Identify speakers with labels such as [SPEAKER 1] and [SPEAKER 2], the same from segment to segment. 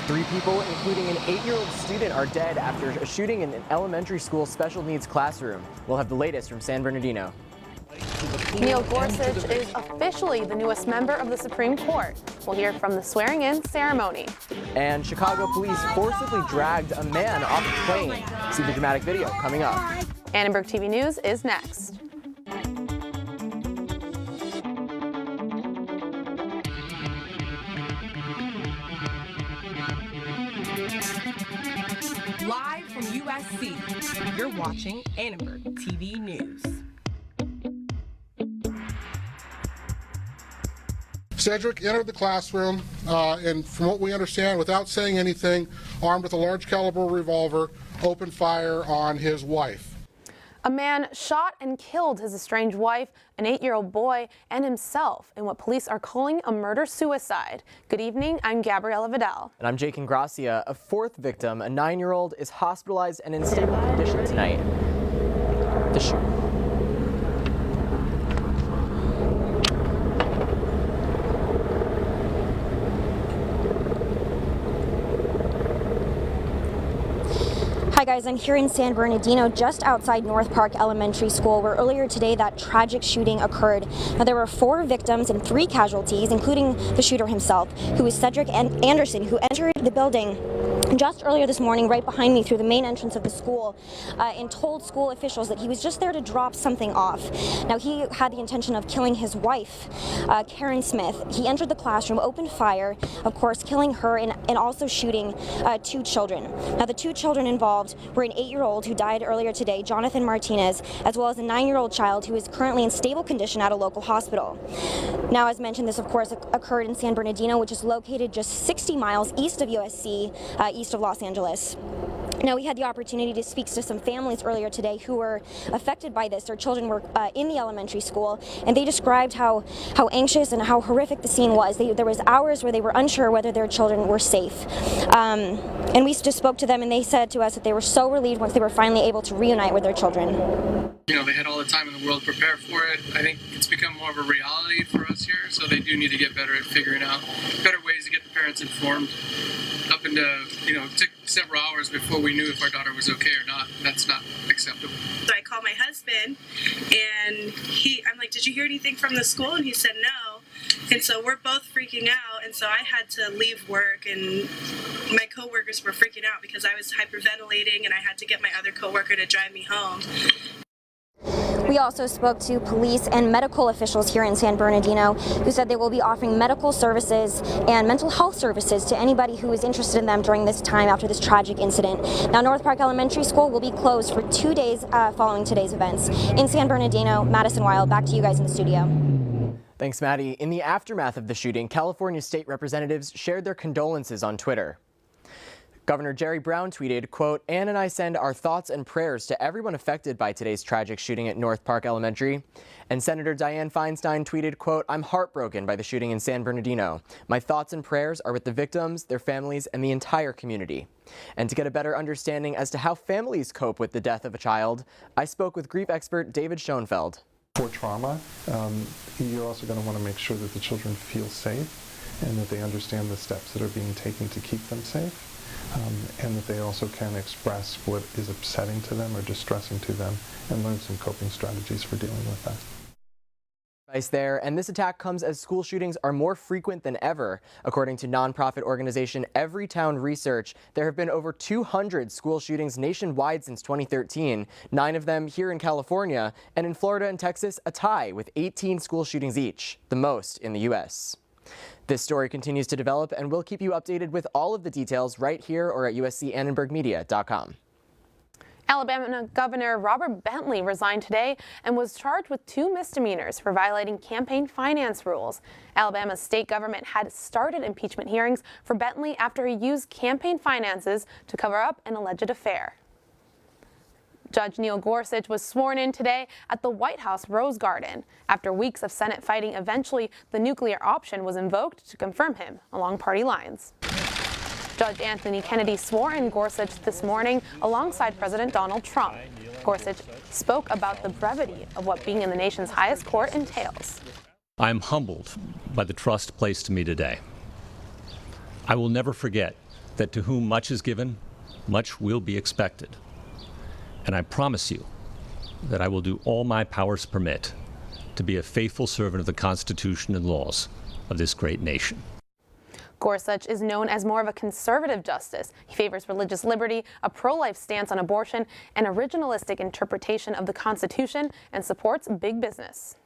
[SPEAKER 1] 3 people, including an 8-year-old student, are dead after a shooting in an elementary school special needs classroom. We'll have the latest from San Bernardino.
[SPEAKER 2] Neil Gorsuch is officially the newest member of the Supreme Court. We'll hear from the swearing-in ceremony.
[SPEAKER 1] And Chicago police forcibly dragged a man off a plane. See the dramatic video coming up.
[SPEAKER 2] Annenberg TV News is next.
[SPEAKER 3] Live from USC, you're watching Annenberg TV News.
[SPEAKER 4] Cedric entered the classroom and from what we understand, without saying anything, armed with a large caliber revolver, opened fire on his wife.
[SPEAKER 2] A man shot and killed his estranged wife, an 8-year-old boy, and himself in what police are calling a murder-suicide. Good evening, I'm Gabriella Vidal.
[SPEAKER 1] And I'm Jake Ingracia. A 4th victim, a 9-year-old, is hospitalized and in stable condition tonight. The shooting.
[SPEAKER 5] Hi guys, I'm here in San Bernardino, just outside North Park Elementary School, where earlier today that tragic shooting occurred. Now there were 4 victims and 3 casualties, including the shooter himself, who is Cedric Anderson, who entered the building just earlier this morning right behind me through the main entrance of the school and told school officials that he was just there to drop something off. Now he had the intention of killing his wife, Karen Smith. He entered the classroom, opened fire, of course killing her and also shooting 2 children. Now the 2 children involved were an 8-year-old who died earlier today, Jonathan Martinez, as well as a 9-year-old child who is currently in stable condition at a local hospital. Now as mentioned, this of course occurred in San Bernardino, which is located just 60 miles east of USC, east of Los Angeles. Now, we had the opportunity to speak to some families earlier today who were affected by this. Their children were in the elementary school, and they described how anxious and how horrific the scene was. There was hours where they were unsure whether their children were safe. And we just spoke to them, and they said to us that they were so relieved once they were finally able to reunite with their children.
[SPEAKER 6] You know, they had all the time in the world to prepare for it. I think it's become more of a reality for us here, so they do need to get better at figuring out better ways to get the parents informed. Up into, it took several hours before we knew if our daughter was okay or not. That's not acceptable.
[SPEAKER 7] So I called my husband, and I'm like, did you hear anything from the school? And he said no. And so we're both freaking out, and so I had to leave work, and my coworkers were freaking out because I was hyperventilating, and I had to get my other coworker to drive me home.
[SPEAKER 5] We also spoke to police and medical officials here in San Bernardino who said they will be offering medical services and mental health services to anybody who is interested in them during this time after this tragic incident. Now, North Park Elementary School will be closed for 2 days following today's events. In San Bernardino, Madison Weil, back to you guys in the studio.
[SPEAKER 1] Thanks, Maddie. In the aftermath of the shooting, California state representatives shared their condolences on Twitter. Governor Jerry Brown tweeted, quote, "Ann and I send our thoughts and prayers to everyone affected by today's tragic shooting at North Park Elementary." And Senator Dianne Feinstein tweeted, quote, "I'm heartbroken by the shooting in San Bernardino. My thoughts and prayers are with the victims, their families, and the entire community." And to get a better understanding as to how families cope with the death of a child, I spoke with grief expert David Schoenfeld.
[SPEAKER 8] For trauma, you're also going to want to make sure that the children feel safe and that they understand the steps that are being taken to keep them safe. And that they also can express what is upsetting to them or distressing to them and learn some coping strategies for dealing with that.
[SPEAKER 1] Advice there, and this attack comes as school shootings are more frequent than ever. According to nonprofit organization Everytown Research, there have been over 200 school shootings nationwide since 2013, 9 of them here in California, and in Florida and Texas, a tie with 18 school shootings each, the most in the U.S. This story continues to develop, and we'll keep you updated with all of the details right here or at uscannenbergmedia.com.
[SPEAKER 2] Alabama Governor Robert Bentley resigned today and was charged with 2 misdemeanors for violating campaign finance rules. Alabama's state government had started impeachment hearings for Bentley after he used campaign finances to cover up an alleged affair. Judge Neil Gorsuch was sworn in today at the White House Rose Garden. After weeks of Senate fighting, eventually the nuclear option was invoked to confirm him along party lines. Judge Anthony Kennedy swore in Gorsuch this morning alongside President Donald Trump. Gorsuch spoke about the brevity of what being in the nation's highest court entails.
[SPEAKER 9] I am humbled by the trust placed in me today. I will never forget that to whom much is given, much will be expected. And I promise you that I will do all my powers permit to be a faithful servant of the Constitution and laws of this great nation.
[SPEAKER 2] Gorsuch is known as more of a conservative justice. He favors religious liberty, a pro-life stance on abortion, an originalistic interpretation of the Constitution, and supports big business.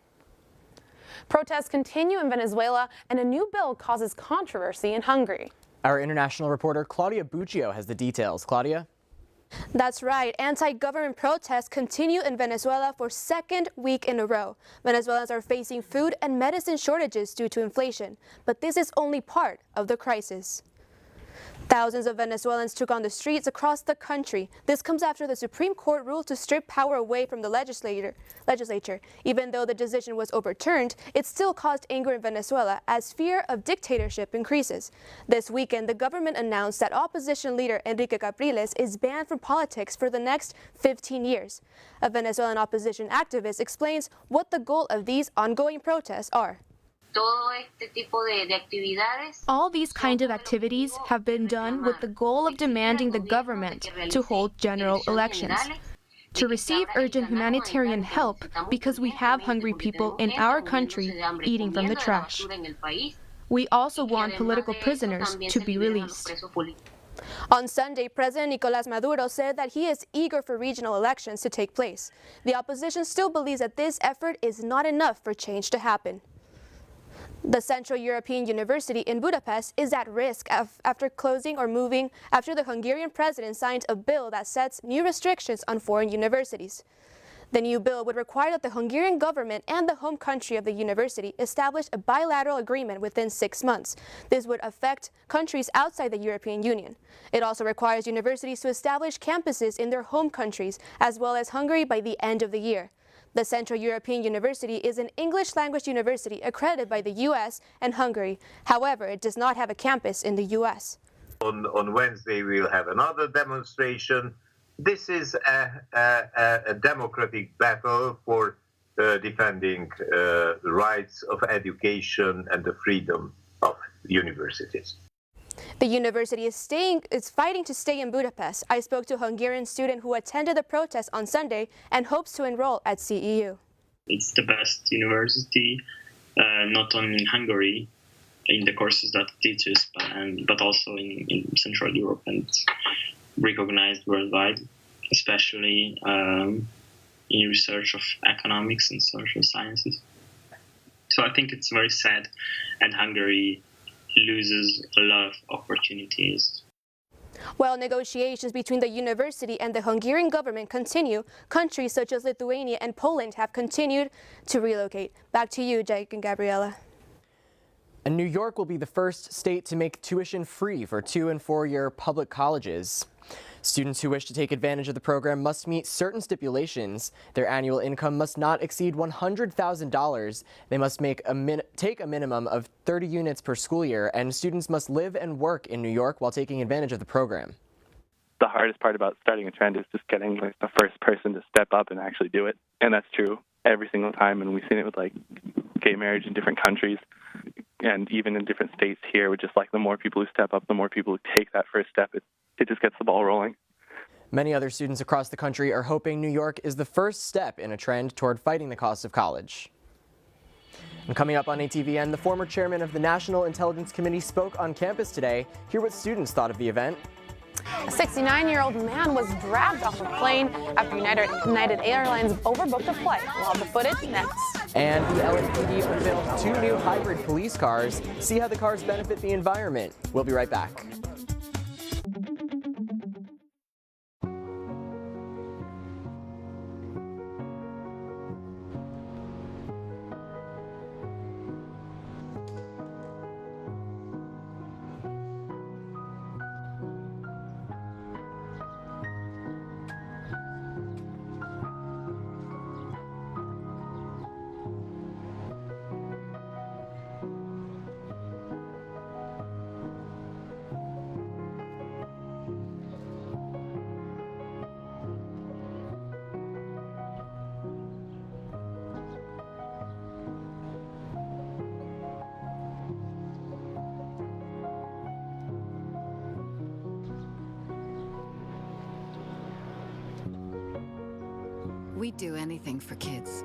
[SPEAKER 2] Protests continue in Venezuela, and a new bill causes controversy in Hungary.
[SPEAKER 1] Our international reporter Claudia Buccio has the details. Claudia?
[SPEAKER 10] That's right. Anti-government protests continue in Venezuela for second week in a row. Venezuelans are facing food and medicine shortages due to inflation, but this is only part of the crisis. Thousands of Venezuelans took on the streets across the country. This comes after the Supreme Court ruled to strip power away from the legislature. Even though the decision was overturned, it still caused anger in Venezuela as fear of dictatorship increases. This weekend, the government announced that opposition leader Enrique Capriles is banned from politics for the next 15 years. A Venezuelan opposition activist explains what the goal of these ongoing protests are.
[SPEAKER 11] All these kind of activities have been done with the goal of demanding the government to hold general elections, to receive urgent humanitarian help because we have hungry people in our country eating from the trash. We also want political prisoners to be released.
[SPEAKER 10] On Sunday, President Nicolás Maduro said that he is eager for regional elections to take place. The opposition still believes that this effort is not enough for change to happen. The Central European University in Budapest is at risk after closing or moving after the Hungarian president signed a bill that sets new restrictions on foreign universities. The new bill would require that the Hungarian government and the home country of the university establish a bilateral agreement within 6 months. This would affect countries outside the European Union. It also requires universities to establish campuses in their home countries as well as Hungary by the end of the year. The Central European University is an English-language university accredited by the U.S. and Hungary. However, it does not have a campus in the U.S.
[SPEAKER 12] On Wednesday, we'll have another demonstration. This is a democratic battle for defending the rights of education and the freedom of universities.
[SPEAKER 10] The university is fighting to stay in Budapest. I spoke to a Hungarian student who attended the protest on Sunday and hopes to enroll at CEU.
[SPEAKER 13] It's the best university, not only in Hungary, in the courses that it teaches, but also in Central Europe and recognized worldwide, especially in research of economics and social sciences. So I think it's very sad, and Hungary loses a lot of opportunities.
[SPEAKER 10] While negotiations between the university and the Hungarian government continue, countries such as Lithuania and Poland have continued to relocate. Back to you, Jake and Gabriella.
[SPEAKER 1] And New York will be the first state to make tuition free for 2- and 4-year public colleges. Students who wish to take advantage of the program must meet certain stipulations. Their annual income must not exceed $100,000. They must take a minimum of 30 units per school year, and students must live and work in New York while taking advantage of the program.
[SPEAKER 14] The hardest part about starting a trend is just getting the first person to step up and actually do it. And that's true every single time. And we've seen it with gay marriage in different countries and even in different states here. With just the more people who step up, the more people who take that first step, it just gets the ball rolling.
[SPEAKER 1] Many other students across the country are hoping New York is the first step in a trend toward fighting the cost of college. And coming up on ATVN, the former chairman of the National Intelligence Committee spoke on campus today. Hear what students thought of the event.
[SPEAKER 2] A 69-year-old man was dragged off a plane after United Airlines overbooked a flight. We'll have the footage next.
[SPEAKER 1] And the LAPD unveiled 2 new hybrid police cars. See how the cars benefit the environment. We'll be right back.
[SPEAKER 15] We'd do anything for kids.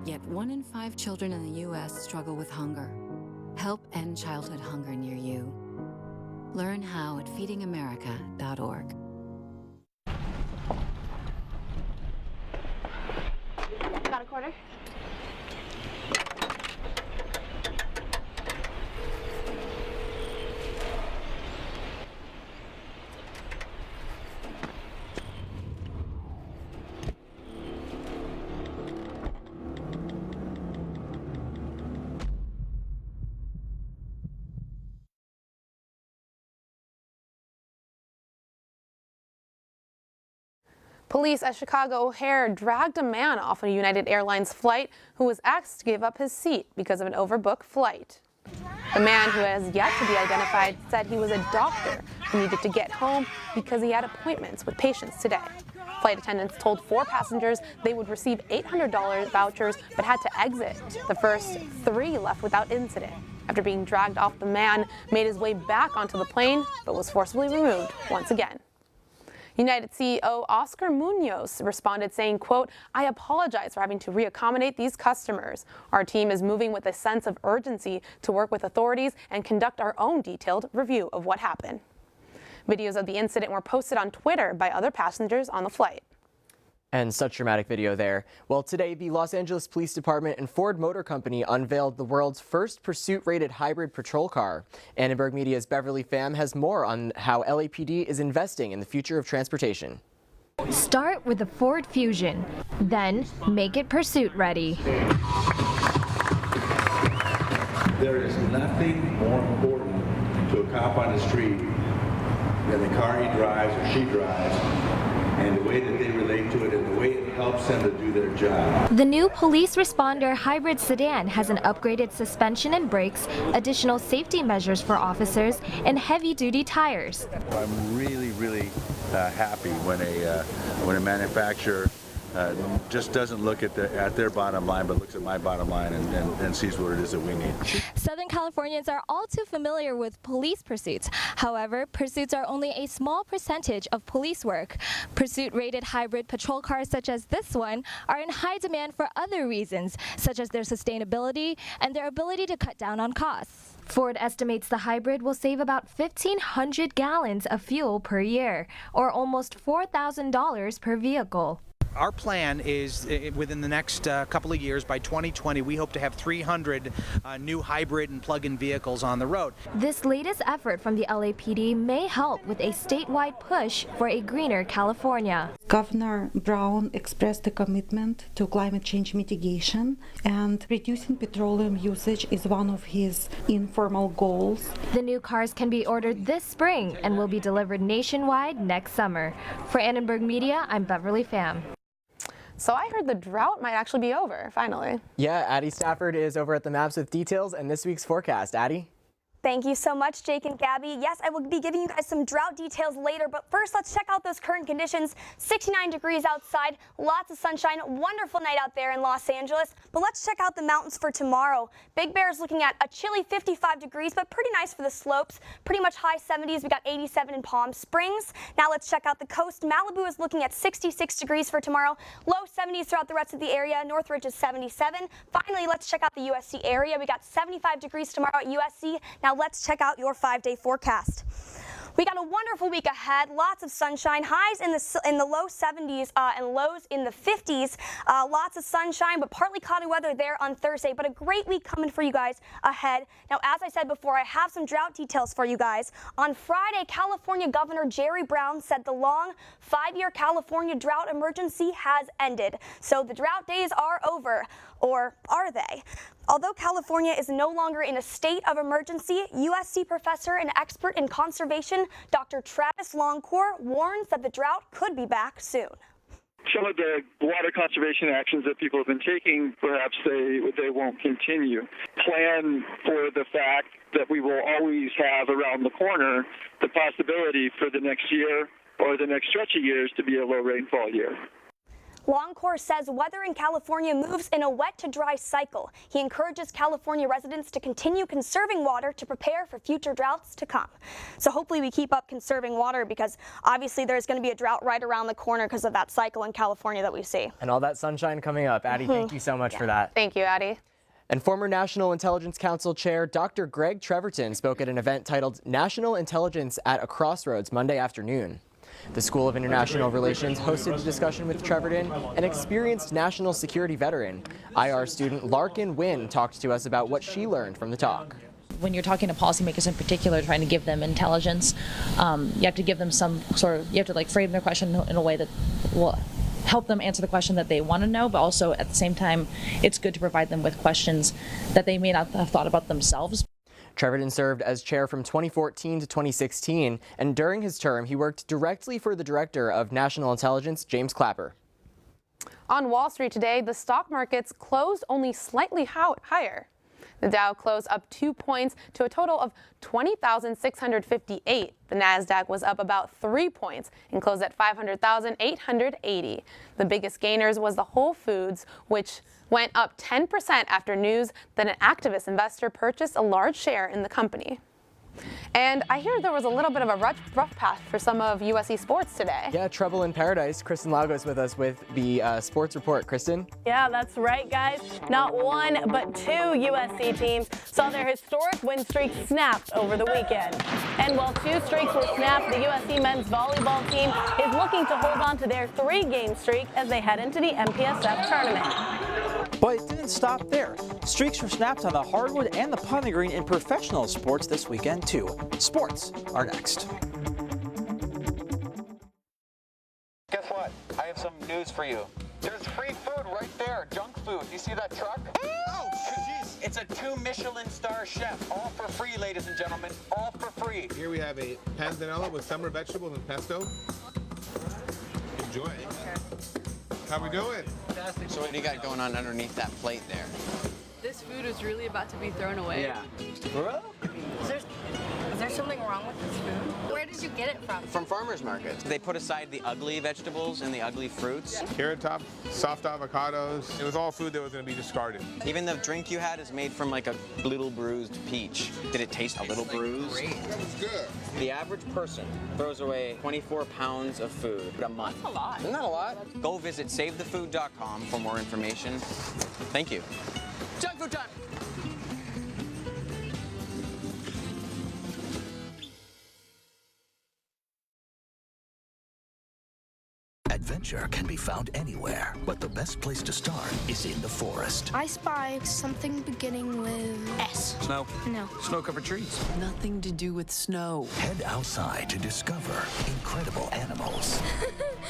[SPEAKER 15] Yet 1 in 5 children in the U.S. struggle with hunger. Help end childhood hunger near you. Learn how at feedingamerica.org.
[SPEAKER 2] Got a quarter? Police at Chicago O'Hare dragged a man off a United Airlines flight who was asked to give up his seat because of an overbooked flight. The man, who has yet to be identified, said he was a doctor who needed to get home because he had appointments with patients today. Flight attendants told 4 passengers they would receive $800 vouchers but had to exit. The first 3 left without incident. After being dragged off, the man made his way back onto the plane but was forcibly removed once again. United CEO Oscar Munoz responded saying, quote, "I apologize for having to reaccommodate these customers. Our team is moving with a sense of urgency to work with authorities and conduct our own detailed review of what happened." Videos of the incident were posted on Twitter by other passengers on the flight.
[SPEAKER 1] And such dramatic video there. Well, today, the Los Angeles Police Department and Ford Motor Company unveiled the world's first pursuit-rated hybrid patrol car. Annenberg Media's Beverly Pham has more on how LAPD is investing in the future of transportation.
[SPEAKER 16] Start with the Ford Fusion, then make it pursuit ready.
[SPEAKER 17] There is nothing more important to a cop on the street than the car he drives or she drives, and the way that they relate to it and the way it helps them to do their job.
[SPEAKER 16] The new police responder hybrid sedan has an upgraded suspension and brakes, additional safety measures for officers, and heavy-duty tires.
[SPEAKER 17] I'm really happy when a manufacturer just doesn't look at their bottom line, but looks at my bottom line and sees what it is that we need.
[SPEAKER 18] Southern Californians are all too familiar with police pursuits. However, pursuits are only a small percentage of police work. Pursuit-rated hybrid patrol cars such as this one are in high demand for other reasons, such as their sustainability and their ability to cut down on costs.
[SPEAKER 16] Ford estimates the hybrid will save about 1,500 gallons of fuel per year, or almost $4,000 per vehicle.
[SPEAKER 19] Our plan is within the next couple of years, by 2020, we hope to have 300 new hybrid and plug-in vehicles on the road.
[SPEAKER 16] This latest effort from the LAPD may help with a statewide push for a greener California.
[SPEAKER 20] Governor Brown expressed a commitment to climate change mitigation, and reducing petroleum usage is one of his informal goals.
[SPEAKER 16] The new cars can be ordered this spring and will be delivered nationwide next summer. For Annenberg Media, I'm Beverly Pham.
[SPEAKER 2] So I heard the drought might actually be over, finally.
[SPEAKER 1] Yeah, Addie Stafford is over at the Maps with details and this week's forecast. Addie?
[SPEAKER 5] Thank you so much, Jake and Gabby. Yes, I will be giving you guys some drought details later, but first let's check out those current conditions. 69 degrees outside, lots of sunshine, wonderful night out there in Los Angeles. But let's check out the mountains for tomorrow. Big Bear is looking at a chilly 55 degrees, but pretty nice for the slopes. Pretty much high 70s. We got 87 in Palm Springs. Now let's check out the coast. Malibu is looking at 66 degrees for tomorrow. Low 70s throughout the rest of the area. Northridge is 77. Finally, let's check out the USC area. We got 75 degrees tomorrow at USC. Now let's check out your 5-day forecast. We got a wonderful week ahead, lots of sunshine, highs in the low 70s and lows in the 50s. Lots of sunshine, but partly cloudy weather there on Thursday, but a great week coming for you guys ahead. Now, as I said before, I have some drought details for you guys. On Friday, California Governor Jerry Brown said the long 5-year California drought emergency has ended. So the drought days are over, or are they? Although California is no longer in a state of emergency, USC professor and expert in conservation, Dr. Travis Longcore, warns that the drought could be back soon.
[SPEAKER 21] Some of the water conservation actions that people have been taking, perhaps they won't continue. Plan for the fact that we will always have around the corner the possibility for the next year or the next stretch of years to be a low rainfall year.
[SPEAKER 3] Longcore says weather in California moves in a wet to dry cycle. He encourages California residents to continue conserving water to prepare for future droughts to come. So hopefully we keep up conserving water, because obviously there's going to be a drought right around the corner because of that cycle in California that we see.
[SPEAKER 1] And all that sunshine coming up. Addie, thank you so much for that.
[SPEAKER 2] Thank you, Addie.
[SPEAKER 1] And former National Intelligence Council Chair Dr. Greg Treverton spoke at an event titled National Intelligence at a Crossroads Monday afternoon. The School of International Relations hosted a discussion with Treverton, an experienced national security veteran. IR student Larkin Wynn talked to us about what she learned from the talk.
[SPEAKER 22] When you're talking to policymakers in particular, trying to give them intelligence, you have to give them some sort of, you have to like frame their question in a way that will help them answer the question that they want to know, but also at the same time, it's good to provide them with questions that they may not have thought about themselves.
[SPEAKER 1] Treverton served as chair from 2014 to 2016, and during his term, he worked directly for the Director of National Intelligence, James Clapper.
[SPEAKER 2] On Wall Street today, the stock markets closed only slightly higher. The Dow closed up 2 points to a total of 20,658. The Nasdaq was up about 3 points and closed at 500,880. The biggest gainers was the Whole Foods, which went up 10% after news that an activist investor purchased a large share in the company. And I hear there was a little bit of a rough patch for some of USC sports today.
[SPEAKER 1] Yeah, trouble in paradise. Kristen Lagos with us with the sports report. Kristen?
[SPEAKER 23] Yeah, that's right, guys. Not one, but two USC teams saw their historic win streak snapped over the weekend. And while two streaks were snapped, the USC men's volleyball team is looking to hold on to their 3-game streak as they head into the MPSF tournament.
[SPEAKER 24] But it didn't stop there. Streaks were snapped on the hardwood and the putting green in professional sports this weekend, too. Sports are next.
[SPEAKER 25] Guess what? I have some news for you. There's free food right there, junk food. You see that truck? Oh, jeez. It's a 2 Michelin star chef. All for free, ladies and gentlemen. All for free.
[SPEAKER 26] Here we have a panzanella with summer vegetables and pesto. Enjoy. How we doing?
[SPEAKER 27] Fantastic. So what do you got going on underneath that plate there?
[SPEAKER 28] This food is really about to be thrown away.
[SPEAKER 27] Yeah.
[SPEAKER 28] Bro? Is there something wrong with this food? Where did you get it from?
[SPEAKER 27] From farmers markets. They put aside the ugly vegetables and the ugly fruits.
[SPEAKER 26] Carrot top, soft avocados. It was all food that was going to be discarded.
[SPEAKER 27] Even the drink you had is made from like a little bruised peach. Did it taste a little bruised?
[SPEAKER 26] Great. That was good.
[SPEAKER 27] The average person throws away 24 pounds of food a month.
[SPEAKER 28] That's a lot.
[SPEAKER 27] Isn't that a lot? Go visit savethefood.com for more information. Thank you. Junk food time!
[SPEAKER 29] Adventure can be found anywhere, but the best place to start is in the forest.
[SPEAKER 30] I spy something beginning with S.
[SPEAKER 29] Snow?
[SPEAKER 30] No.
[SPEAKER 29] Snow-covered trees. Nothing to do with snow. Head outside to discover incredible animals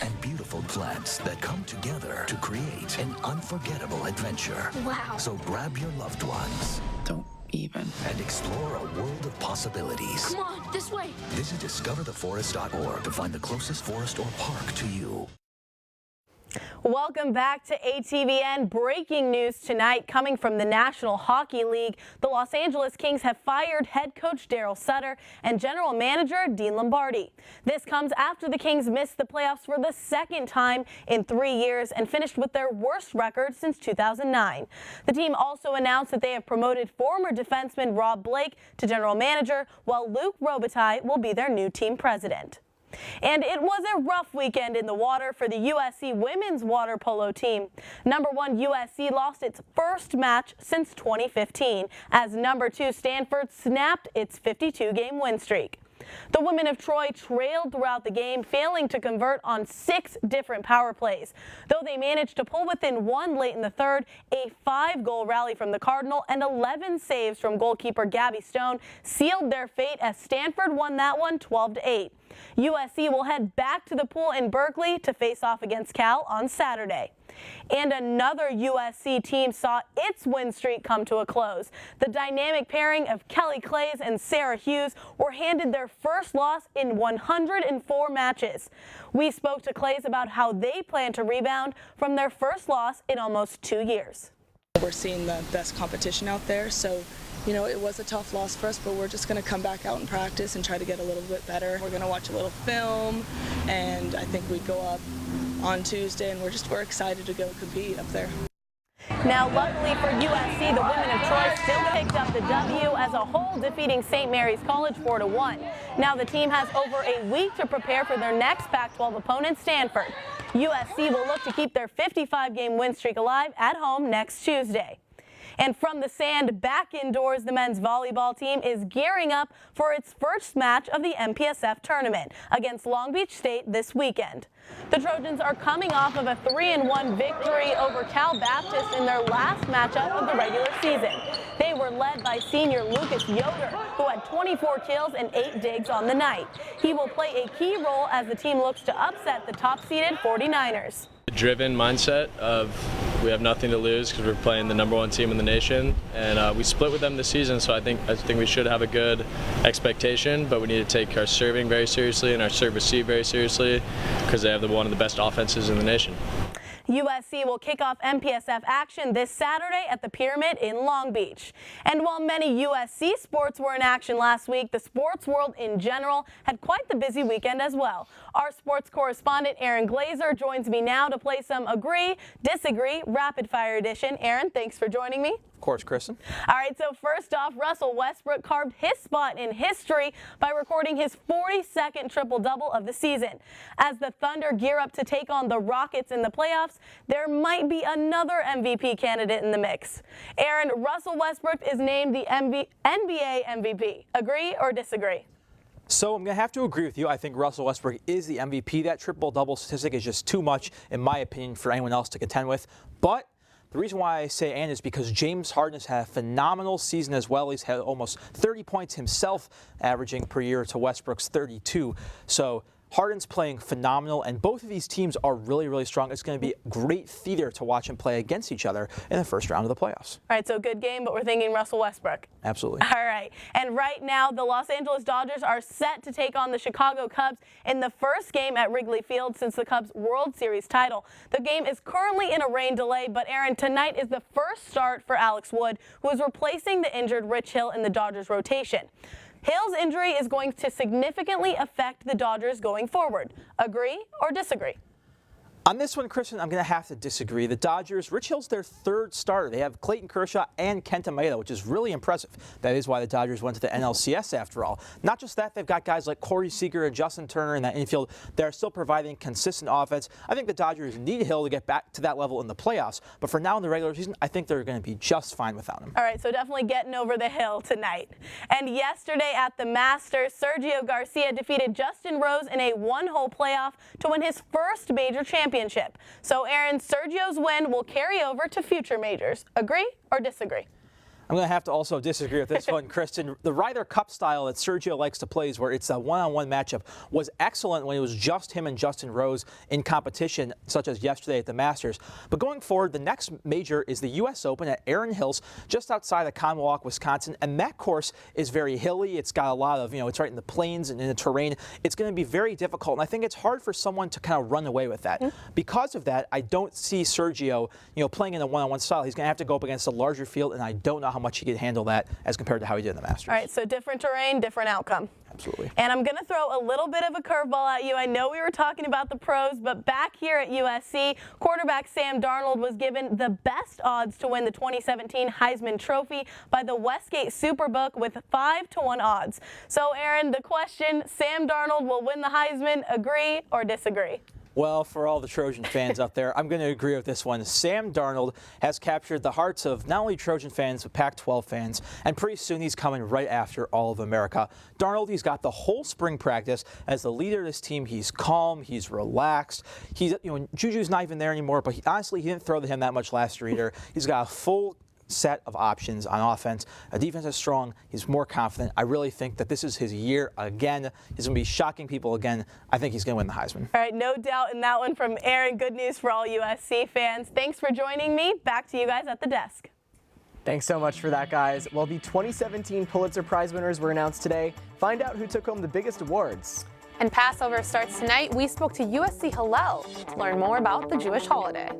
[SPEAKER 29] and beautiful plants that come together to create an unforgettable adventure.
[SPEAKER 30] Wow.
[SPEAKER 29] So grab your loved ones. Don't even. And explore a world of possibilities.
[SPEAKER 30] Come on, this way.
[SPEAKER 29] Visit discovertheforest.org to find the closest forest or park to you.
[SPEAKER 23] Welcome back to ATVN. Breaking news tonight coming from the National Hockey League. The Los Angeles Kings have fired head coach Daryl Sutter and general manager Dean Lombardi. This comes after the Kings missed the playoffs for the second time in 3 years and finished with their worst record since 2009. The team also announced that they have promoted former defenseman Rob Blake to general manager, while Luc Robitaille will be their new team president. And it was a rough weekend in the water for the USC women's water polo team. Number 1 USC lost its first match since 2015 as number 2 Stanford snapped its 52-game win streak. The women of Troy trailed throughout the game, failing to convert on 6 different power plays. Though they managed to pull within 1 late in the third, a 5-goal rally from the Cardinal and 11 saves from goalkeeper Gabby Stone sealed their fate as Stanford won that one 12-8. USC will head back to the pool in Berkeley to face off against Cal on Saturday. And another USC team saw its win streak come to a close. The dynamic pairing of Kelly Clays and Sarah Hughes were handed their first loss in 104 matches. We spoke to Clays about how they plan to rebound from their first loss in almost 2 years.
[SPEAKER 31] We're seeing the best competition out there, so
[SPEAKER 4] You know, it was a tough loss for us, but we're just going to come back out and practice and try to get a little bit better. We're going to watch a little film, and I think we go up on Tuesday, and we're excited to go compete up there.
[SPEAKER 23] Now, luckily for USC, the women of Troy still picked up the W as a whole, defeating St. Mary's College 4-1. Now the team has over a week to prepare for their next Pac-12 opponent, Stanford. USC will look to keep their 55-game win streak alive at home next Tuesday. And from the sand back indoors, the men's volleyball team is gearing up for its first match of the MPSF tournament against Long Beach State this weekend. The Trojans are coming off of a 3-1 victory over Cal Baptist in their last matchup of the regular season. They were led by senior Lucas Yoder, who had 24 kills and 8 digs on the night. He will play a key role as the team looks to upset the top-seeded 49ers.
[SPEAKER 6] The driven mindset of we have nothing to lose because we're playing the #1 team in the nation, and we split with them this season, so I think we should have a good expectation, but we need to take our serving very seriously and our serve receive very seriously because they have one of the best offenses in the nation.
[SPEAKER 23] USC will kick off MPSF action this Saturday at the Pyramid in Long Beach. And while many USC sports were in action last week, the sports world in general had quite the busy weekend as well. Our sports correspondent Aaron Glazer joins me now to play some Agree, Disagree, Rapid Fire Edition. Aaron, thanks for joining me.
[SPEAKER 24] Of course, Kristen.
[SPEAKER 23] All right, so first off, Russell Westbrook carved his spot in history by recording his 42nd triple-double of the season. As the Thunder gear up to take on the Rockets in the playoffs, there might be another MVP candidate in the mix. Aaron, Russell Westbrook is named the NBA MVP. Agree or disagree?
[SPEAKER 24] So I'm going to have to agree with you. I think Russell Westbrook is the MVP. That triple-double statistic is just too much, in my opinion, for anyone else to contend with. But the reason why I say and is because James Harden has had a phenomenal season as well. He's had almost 30 points himself, averaging per year to Westbrook's 32. So Harden's playing phenomenal, and both of these teams are really, really strong. It's going to be great theater to watch them play against each other in the first round of the playoffs.
[SPEAKER 23] All right, so good game, but we're thinking Russell Westbrook.
[SPEAKER 24] Absolutely.
[SPEAKER 23] All right, and right now the Los Angeles Dodgers are set to take on the Chicago Cubs in the first game at Wrigley Field since the Cubs' World Series title. The game is currently in a rain delay, but Aaron, tonight is the first start for Alex Wood, who is replacing the injured Rich Hill in the Dodgers rotation. Hill's injury is going to significantly affect the Dodgers going forward. Agree or disagree?
[SPEAKER 24] On this one, Kristen, I'm going to have to disagree. The Dodgers, Rich Hill's their third starter. They have Clayton Kershaw and Kenta Maeda, which is really impressive. That is why the Dodgers went to the NLCS after all. Not just that, they've got guys like Corey Seager and Justin Turner in that infield that are still providing consistent offense. I think the Dodgers need Hill to get back to that level in the playoffs. But for now in the regular season, I think they're going to be just fine without him.
[SPEAKER 23] All right, so definitely getting over the hill tonight. And yesterday at the Masters, Sergio Garcia defeated Justin Rose in a one-hole playoff to win his first major championship. So, Aaron, Sergio's win will carry over to future majors. Agree or disagree?
[SPEAKER 24] I'm going to have to also disagree with this one, Kristen. The Ryder Cup style that Sergio likes to play is where it's a one-on-one matchup was excellent when it was just him and Justin Rose in competition, such as yesterday at the Masters. But going forward, the next major is the U.S. Open at Erin Hills, just outside of Conwalk, Wisconsin. And that course is very hilly. It's got a lot of, it's right in the plains and in the terrain. It's going to be very difficult. And I think it's hard for someone to kind of run away with that. Because of that, I don't see Sergio, playing in a one-on-one style. He's going to have to go up against a larger field, and I don't know how much he could handle that as compared to how he did in the Masters.
[SPEAKER 23] All right, so different terrain, different outcome.
[SPEAKER 24] Absolutely.
[SPEAKER 23] And I'm going to throw a little bit of a curveball at you. I know we were talking about the pros, but back here at USC, quarterback Sam Darnold was given the best odds to win the 2017 Heisman Trophy by the Westgate Superbook with 5-to-1 odds. So, Aaron, the question, Sam Darnold will win the Heisman. Agree or disagree?
[SPEAKER 24] Well, for all the Trojan fans out there, I'm going to agree with this one. Sam Darnold has captured the hearts of not only Trojan fans, but Pac-12 fans, and pretty soon he's coming right after all of America. Darnold, he's got the whole spring practice as the leader of this team. He's calm, he's relaxed. He's, Juju's not even there anymore, but honestly, he didn't throw to him that much last year either. He's got a full set of options on offense. A defense is strong. He's more confident. I really think that this is his year again. He's going to be shocking people again. I think he's going to win the Heisman.
[SPEAKER 23] All right, no doubt in that one from Aaron. Good news for all USC fans. Thanks for joining me. Back to you guys at the desk.
[SPEAKER 1] Thanks so much for that, guys. Well, the 2017 Pulitzer Prize winners were announced today. Find out who took home the biggest awards.
[SPEAKER 2] And Passover starts tonight. We spoke to USC Hillel to learn more about the Jewish holiday.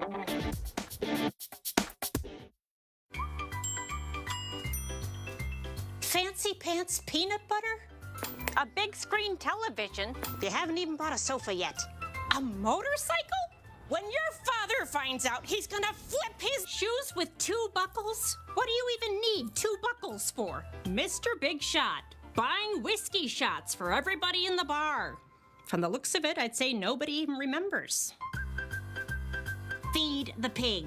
[SPEAKER 7] Fancy pants peanut butter? A big screen television? You haven't even bought a sofa yet. A motorcycle? When your father finds out, he's gonna flip his shoes with 2 buckles? What do you even need 2 buckles for? Mr. Big Shot, buying whiskey shots for everybody in the bar. From the looks of it, I'd say nobody even remembers. Feed the pig.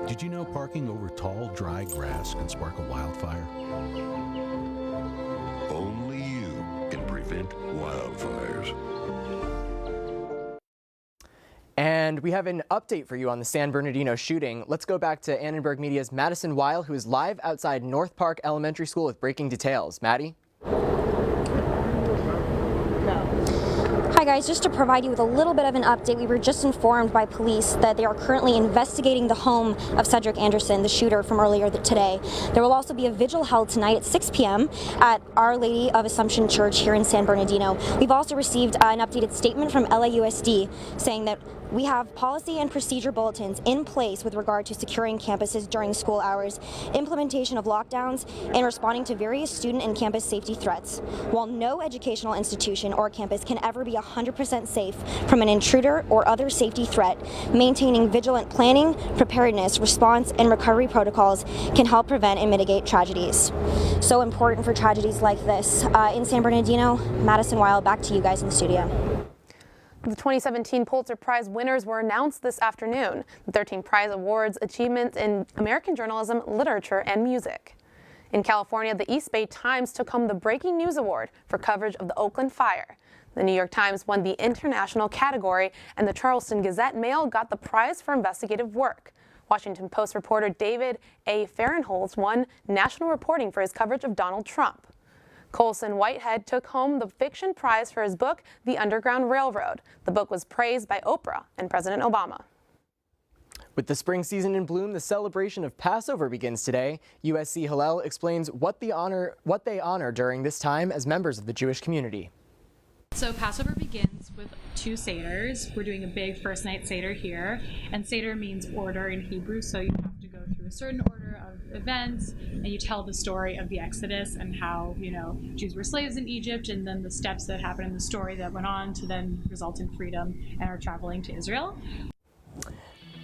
[SPEAKER 8] Did you know parking over tall, dry grass can spark a wildfire?
[SPEAKER 9] Only you can prevent wildfires.
[SPEAKER 1] And we have an update for you on the San Bernardino shooting. Let's go back to Annenberg Media's Madison Weil, who is live outside North Park Elementary School with breaking details. Maddie?
[SPEAKER 5] Hi guys, just to provide you with a little bit of an update, we were just informed by police that they are currently investigating the home of Cedric Anderson, the shooter from earlier today. There will also be a vigil held tonight at 6 p.m. at Our Lady of Assumption Church here in San Bernardino. We've also received an updated statement from LAUSD saying that we have policy and procedure bulletins in place with regard to securing campuses during school hours, implementation of lockdowns, and responding to various student and campus safety threats. While no educational institution or campus can ever be 100% safe from an intruder or other safety threat, maintaining vigilant planning, preparedness, response, and recovery protocols can help prevent and mitigate tragedies. So important for tragedies like this. In San Bernardino, Madison Weil, back to you guys in the studio.
[SPEAKER 2] The 2017 Pulitzer Prize winners were announced this afternoon. The 13 prize awards achievements in American journalism, literature, and music. In California, the East Bay Times took home the Breaking News Award for coverage of the Oakland fire. The New York Times won the international category, and the Charleston Gazette-Mail got the prize for investigative work. Washington Post reporter David A. Fahrenholtz won national reporting for his coverage of Donald Trump. Colson Whitehead took home the fiction prize for his book, The Underground Railroad. The book was praised by Oprah and President Obama.
[SPEAKER 1] With the spring season in bloom, the celebration of Passover begins today. USC Hillel explains what they honor during this time as members of the Jewish community.
[SPEAKER 10] So Passover begins with 2 seders. We're doing a big first night seder here, and seder means order in Hebrew, so you have to go through a certain order of events, and you tell the story of the Exodus and how, Jews were slaves in Egypt, and then the steps that happened in the story that went on to then result in freedom and are traveling to Israel.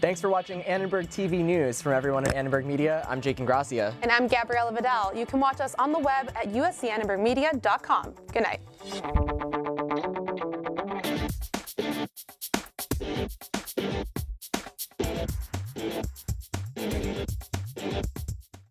[SPEAKER 1] Thanks for watching Annenberg TV News. From everyone at Annenberg Media, I'm Jake Ingrassia.
[SPEAKER 2] And I'm Gabriella Vidal. You can watch us on the web at uscannenbergmedia.com. Good night.